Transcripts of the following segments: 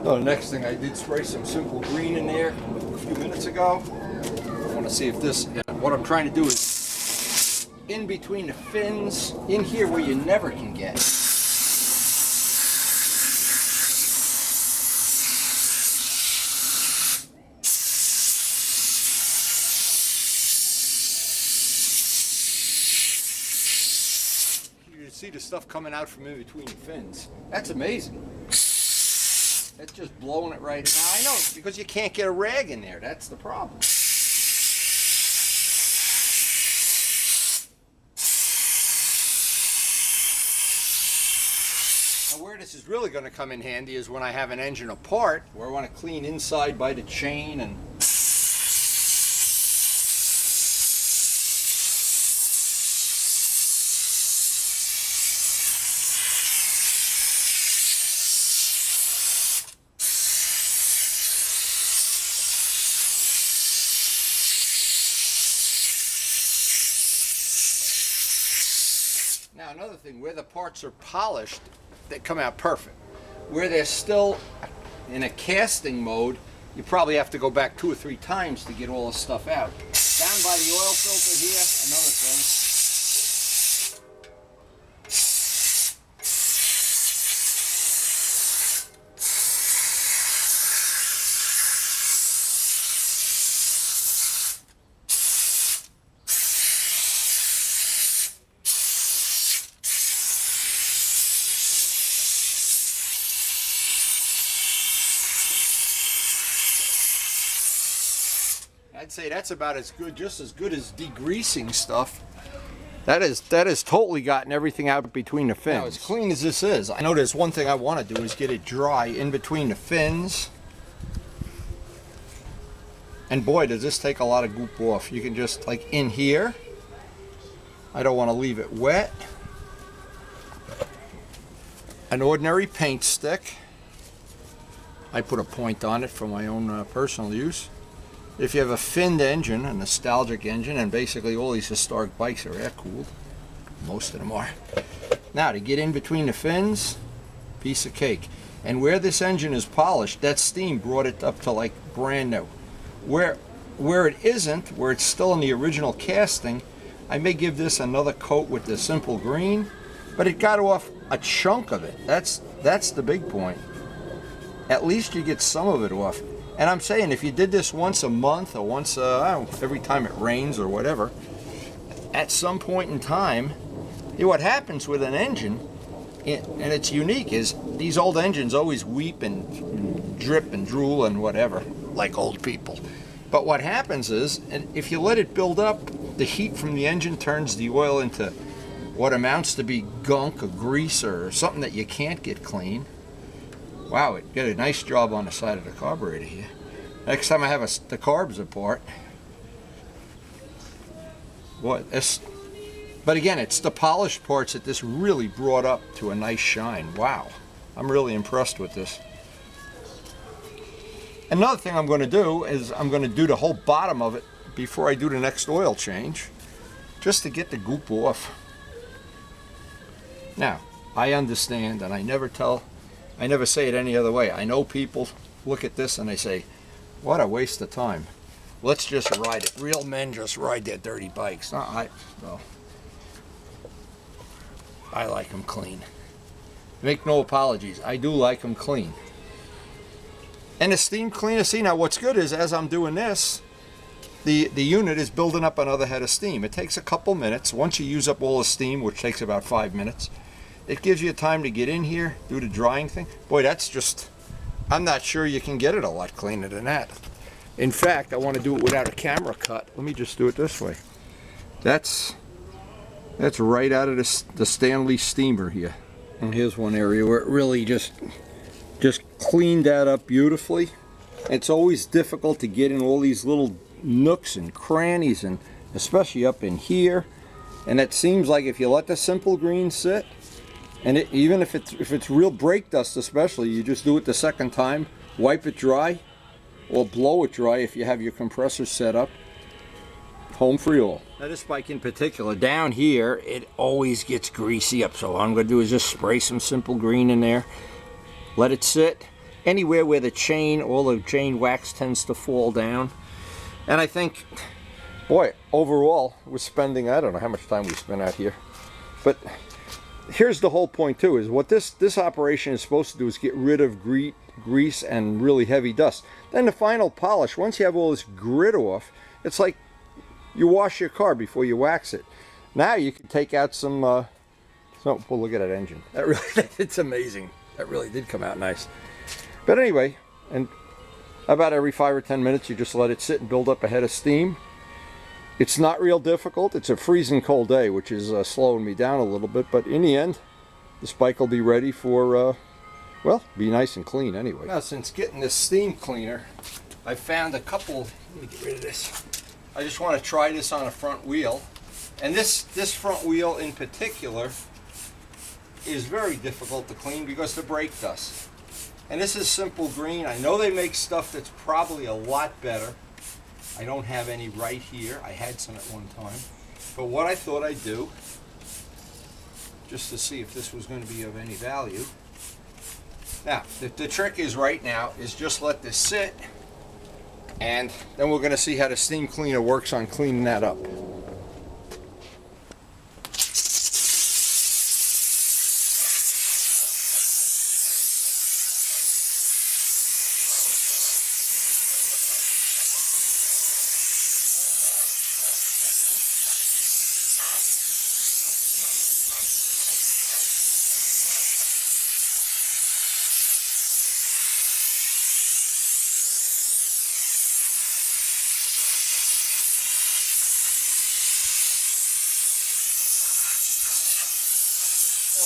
So the next thing, I did spray some simple green in there a few minutes ago. I want to see if this, what I'm trying to do is in between the fins, in here where you never can get. You see the stuff coming out from in between the fins. That's amazing. That's just blowing it right now. I know, because you can't get a rag in there. That's the problem. Now where this is really going to come in handy is when I have an engine apart, where I want to clean inside by the chain and now another thing, where the parts are polished, they come out perfect. Where they're still in a casting mode, you probably have to go back 2 or 3 times to get all this stuff out. Down by the oil filter here, another thing. I'd say that's about as good, just as good as degreasing stuff. That has totally gotten everything out between the fins. Now, as clean as this is, I know there's one thing I want to do is get it dry in between the fins. And boy, does this take a lot of goop off. You can just, like in here, I don't want to leave it wet. An ordinary paint stick. I put a point on it for my own personal use. If you have a finned engine, a nostalgic engine, and basically all these historic bikes are air-cooled, most of them are. Now, to get in between the fins, piece of cake. And where this engine is polished, that steam brought it up to like brand new. Where it isn't, where it's still in the original casting, I may give this another coat with the simple green, but it got off a chunk of it. That's the big point. At least you get some of it off. And I'm saying, if you did this once a month or once, every time it rains or whatever, at some point in time, what happens with an engine, and it's unique, is these old engines always weep and drip and drool and whatever, like old people. But what happens is, and if you let it build up, the heat from the engine turns the oil into what amounts to be gunk or grease or something that you can't get clean. Wow, it did a nice job on the side of the carburetor here. Next time I have the carbs apart. What this? But again, it's the polished parts that this really brought up to a nice shine. Wow, I'm really impressed with this. Another thing I'm going to do is I'm going to do the whole bottom of it before I do the next oil change, just to get the goop off. Now, I understand, and I never say it any other way. I know people look at this and they say, what a waste of time. Let's just ride it. Real men just ride their dirty bikes. No, I like them clean. Make no apologies. I do like them clean. And the steam cleaner, see, now what's good is as I'm doing this, the unit is building up another head of steam. It takes a couple minutes. Once you use up all the steam, which takes about 5 minutes, it gives you time to get in here, do the drying thing. Boy, that's just, I'm not sure you can get it a lot cleaner than that. In fact, I want to do it without a camera cut. Let me just do it this way. That's right out of the Stanley steamer here. And here's one area where it really just cleaned that up beautifully. It's always difficult to get in all these little nooks and crannies, and especially up in here. And it seems like if you let the simple green sit, and even if it's real brake dust especially, you just do it the second time, wipe it dry, or blow it dry if you have your compressor set up. Home free oil. Now this bike in particular, down here, it always gets greasy up, so all I'm going to do is just spray some simple green in there, let it sit, anywhere where the chain, all the chain wax tends to fall down. And I think, boy, overall, we're spending, I don't know how much time we spent out here, but here's the whole point too, is what this operation is supposed to do is get rid of grease and really heavy dust. Then the final polish, once you have all this grit off, it's like you wash your car before you wax it. Now you can take out some, well, look at that engine. That really, it's amazing. That really did come out nice. But anyway, and about every 5 or 10 minutes, you just let it sit and build up a head of steam. It's not real difficult. It's a freezing cold day, which is slowing me down a little bit. But in the end, this bike will be ready for, well, be nice and clean anyway. Now, since getting this steam cleaner, I found a couple, let me get rid of this. I just want to try this on a front wheel. And this front wheel in particular is very difficult to clean because the brake dust. And this is Simple Green. I know they make stuff that's probably a lot better. I don't have any right here. I had some at one time. But what I thought I'd do, just to see if this was going to be of any value. Now, the trick is right now is just let this sit, and then we're going to see how the steam cleaner works on cleaning that up.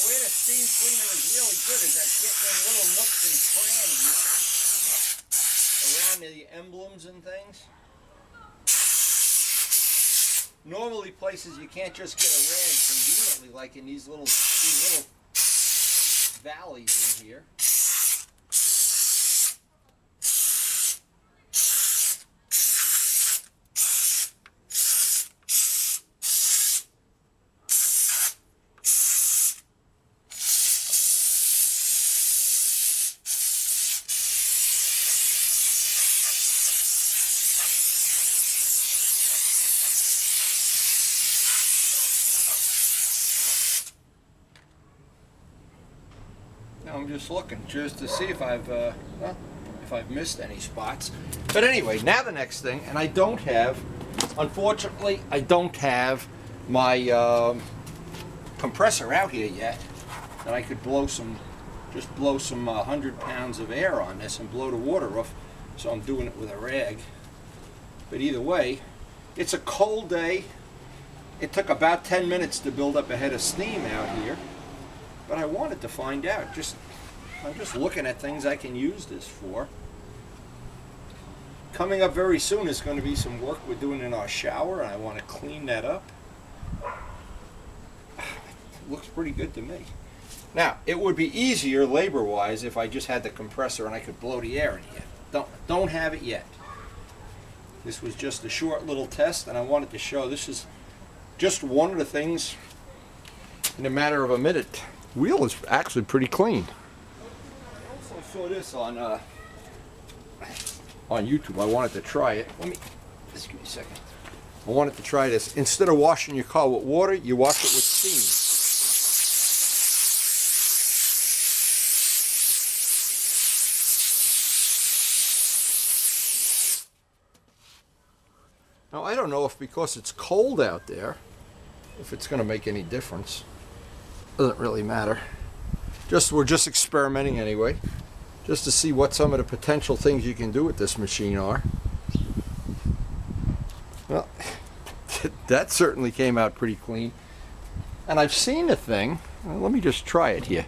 Where the steam cleaner is really good is at getting in little nooks and crannies around the emblems and things. Normally places you can't just get a rag conveniently, like in these little valleys in here. I'm just looking just to see if I've missed any spots. But anyway, now the next thing, and I don't have, unfortunately, I don't have my compressor out here yet that I could blow some, just blow some 100 pounds of air on this and blow the water off. So I'm doing it with a rag. But either way, it's a cold day. It took about 10 minutes to build up a head of steam out here. But I wanted to find out. I'm just looking at things I can use this for. Coming up very soon is going to be some work we're doing in our shower, and I want to clean that up. It looks pretty good to me. Now, it would be easier labor-wise if I just had the compressor and I could blow the air in here. Don't have it yet. This was just a short little test, and I wanted to show this is just one of the things in a matter of a minute. Wheel is actually pretty clean. I also saw this on YouTube. I wanted to try it. Just give me a second. I wanted to try this. Instead of washing your car with water, you wash it with steam. Now I don't know if because it's cold out there, if it's going to make any difference. Doesn't really matter. We're just experimenting anyway, just to see what some of the potential things you can do with this machine are. Well, that certainly came out pretty clean. And I've seen the thing. Well, let me just try it here.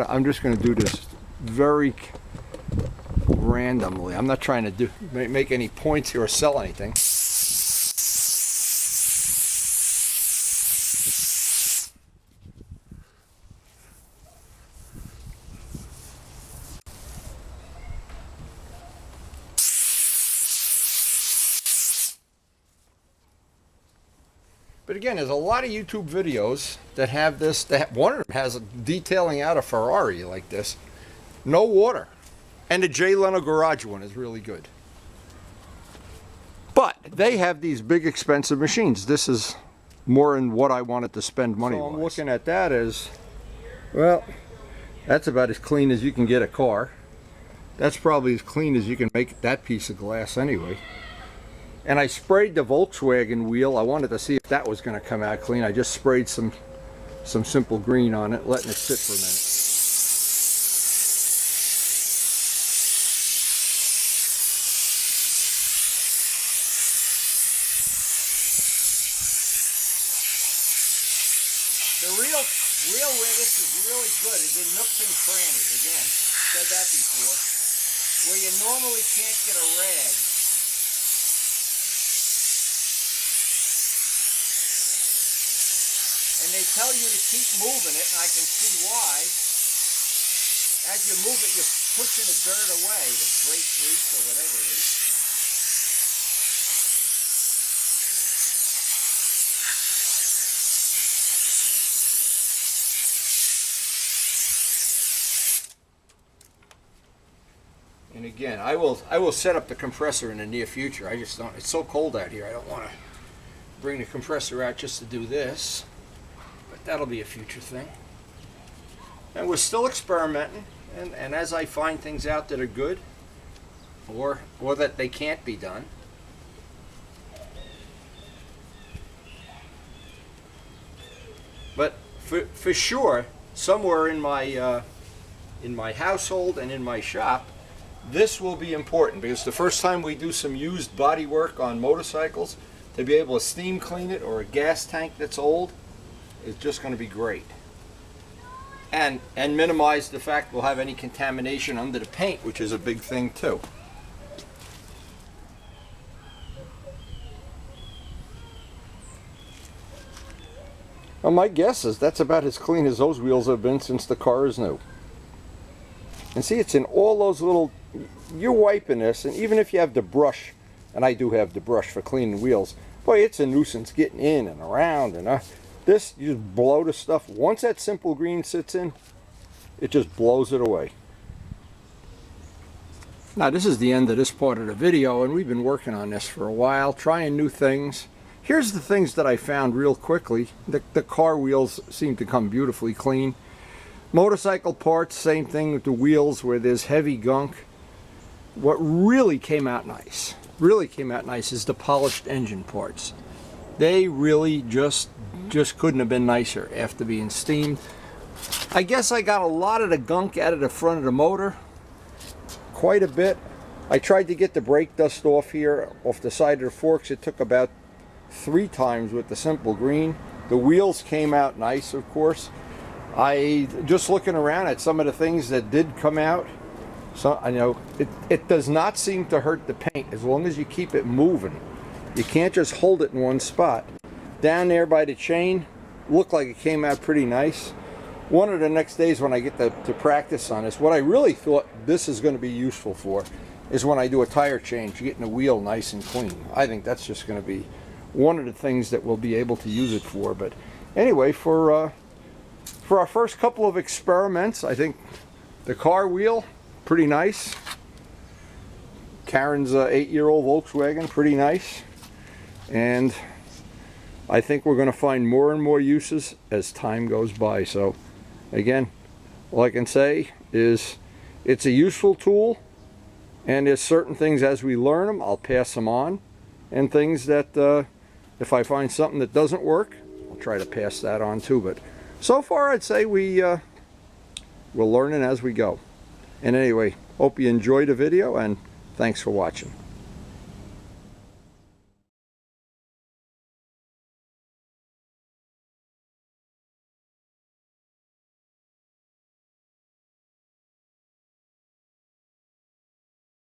I'm just going to do this very randomly. I'm not trying to make any points here or sell anything. But again, there's a lot of YouTube videos that have this. One of them has a detailing out a Ferrari like this. No water. And the Jay Leno Garage one is really good. But they have these big expensive machines. This is more in what I wanted to spend money on. So I'm looking at that as, well, that's about as clean as you can get a car. That's probably as clean as you can make that piece of glass anyway. And I sprayed the Volkswagen wheel. I wanted to see if that was going to come out clean. I just sprayed some simple green on it, letting it sit for a minute. The real where this is really good is in nooks and crannies. Again, said that before. Where you normally can't get a rag. And they tell you to keep moving it, and I can see why. As you move it, you're pushing the dirt away, the brake grease or whatever it is. And again, I will set up the compressor in the near future. I just don't, it's so cold out here, I don't want to bring the compressor out just to do this. But that'll be a future thing. And we're still experimenting, and as I find things out that are good, or that they can't be done, but for sure, somewhere in my household and in my shop, this will be important, because the first time we do some used body work on motorcycles, to be able to steam clean it, or a gas tank that's old, is just going to be great. And minimize the fact we'll have any contamination under the paint, which is a big thing too. Well, my guess is that's about as clean as those wheels have been since the car is new. And see, it's in all those little, you're wiping this, and even if you have the brush, and I do have the brush for cleaning wheels, boy, it's a nuisance getting in and around, and this, you just blow the stuff. Once that simple green sits in, it just blows it away. Now, this is the end of this part of the video, and we've been working on this for a while, trying new things. Here's the things that I found real quickly. The car wheels seem to come beautifully clean. Motorcycle parts, same thing with the wheels where there's heavy gunk. What really came out nice is the polished engine parts. They really just couldn't have been nicer after being steamed. I guess I got a lot of the gunk out of the front of the motor, quite a bit. I tried to get the brake dust off here, off the side of the forks. It took about 3 times with the simple green. The wheels came out nice, of course. I just looking around at some of the things that did come out. So I know it does not seem to hurt the paint as long as you keep it moving. You can't just hold it in one spot. Down there by the chain, looked like it came out pretty nice. One of the next days when I get to practice on this, what I really thought this is going to be useful for is when I do a tire change, getting the wheel nice and clean. I think that's just going to be one of the things that we'll be able to use it for. But anyway, for our first couple of experiments, I think the car wheel, pretty nice. Karen's 8-year-old Volkswagen, pretty nice. And I think we're going to find more and more uses as time goes by. So again, all I can say is it's a useful tool, and there's certain things as we learn them, I'll pass them on, and things that if I find something that doesn't work, I'll try to pass that on too. But so far, I'd say we're learning as we go. And anyway, hope you enjoyed the video, and thanks for watching.